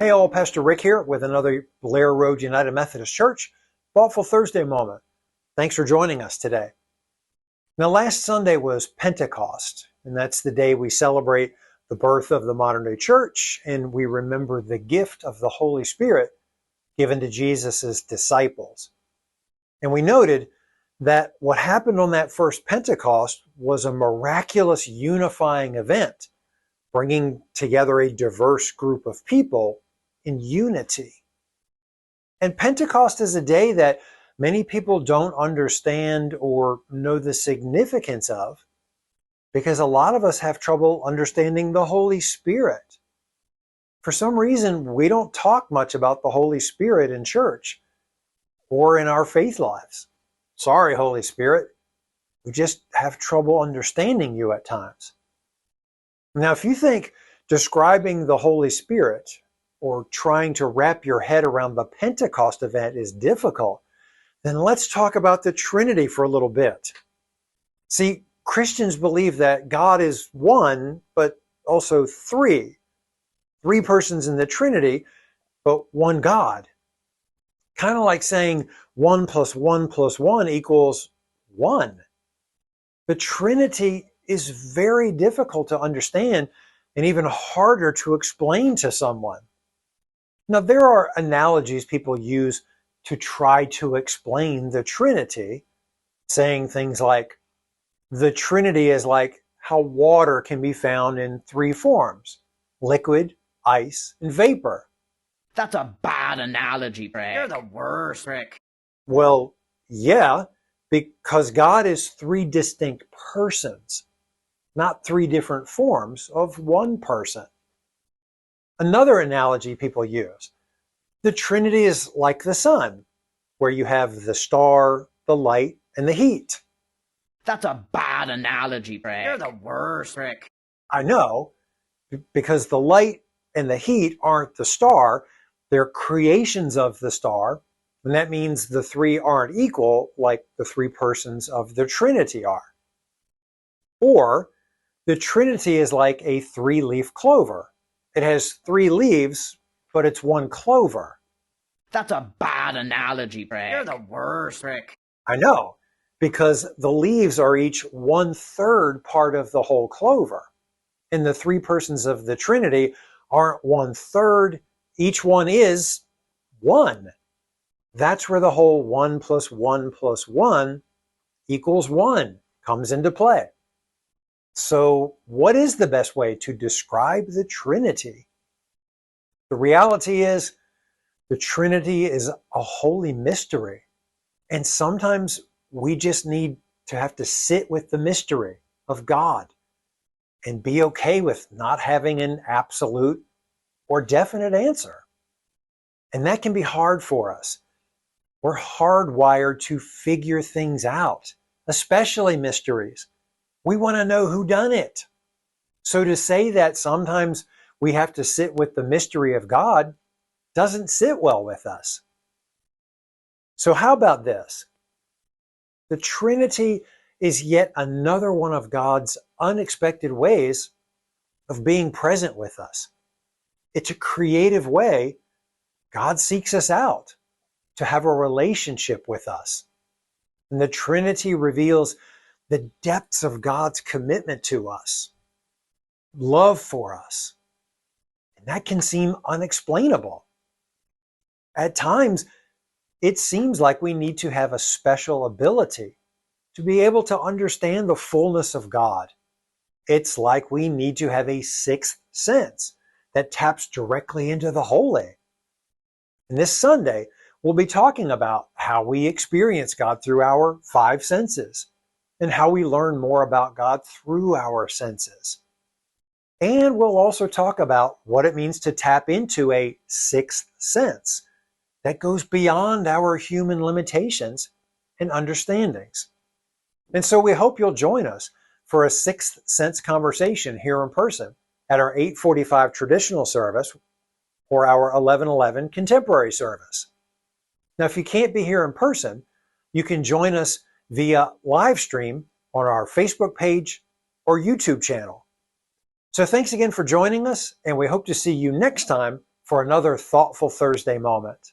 Hey all, Pastor Rick here with another Blair Road United Methodist Church Thoughtful Thursday moment. Thanks for joining us today. Now, last Sunday was Pentecost, and that's the day we celebrate the birth of the modern day church, and we remember the gift of the Holy Spirit given to Jesus' disciples. And we noted that what happened on that first Pentecost was a miraculous unifying event, bringing together a diverse group of people in unity. And Pentecost is a day that many people don't understand or know the significance of, because a lot of us have trouble understanding the Holy Spirit. For some reason, we don't talk much about the Holy Spirit in church or in our faith lives. Sorry, Holy Spirit. We just have trouble understanding you at times. Now, if you think describing the Holy Spirit or trying to wrap your head around the Pentecost event is difficult, then let's talk about the Trinity for a little bit. See, Christians believe that God is one, but also three. Three persons in the Trinity, but one God. Kind of like saying 1 + 1 + 1 equals 1. The Trinity is very difficult to understand and even harder to explain to someone. Now, there are analogies people use to try to explain the Trinity, saying things like, the Trinity is like how water can be found in three forms: liquid, ice, and vapor. That's a bad analogy, Rick. You're the worst, Rick. Well, yeah, because God is three distinct persons, not three different forms of one person. Another analogy people use: the Trinity is like the sun, where you have the star, the light, and the heat. That's a bad analogy, Rick. You're the worst, Rick. I know, because the light and the heat aren't the star, they're creations of the star, and that means the three aren't equal like the three persons of the Trinity are. Or, the Trinity is like a three-leaf clover. It has three leaves, but it's one clover. That's a bad analogy, Rick. You're the worst, Rick. I know, because the leaves are each 1/3 part of the whole clover. And the three persons of the Trinity aren't 1/3, each one is one. That's where the whole 1 + 1 + 1 = 1 comes into play. So, what is the best way to describe the Trinity? The reality is, the Trinity is a holy mystery. And sometimes we just need to have to sit with the mystery of God and be okay with not having an absolute or definite answer. And that can be hard for us. We're hardwired to figure things out, especially mysteries. We want to know who done it. So to say that sometimes we have to sit with the mystery of God doesn't sit well with us. So how about this? The Trinity is yet another one of God's unexpected ways of being present with us. It's a creative way God seeks us out to have a relationship with us. And the Trinity reveals the depths of God's commitment to us, love for us. And that can seem unexplainable. At times, it seems like we need to have a special ability to be able to understand the fullness of God. It's like we need to have a sixth sense that taps directly into the holy. And this Sunday, we'll be talking about how we experience God through our five senses and how we learn more about God through our senses. And we'll also talk about what it means to tap into a sixth sense that goes beyond our human limitations and understandings. And so we hope you'll join us for a sixth sense conversation here in person at our 8:45 traditional service or our 11:11 contemporary service. Now, if you can't be here in person, you can join us via live stream on our Facebook page or YouTube channel. So thanks again for joining us, and we hope to see you next time for another thoughtful Thursday moment.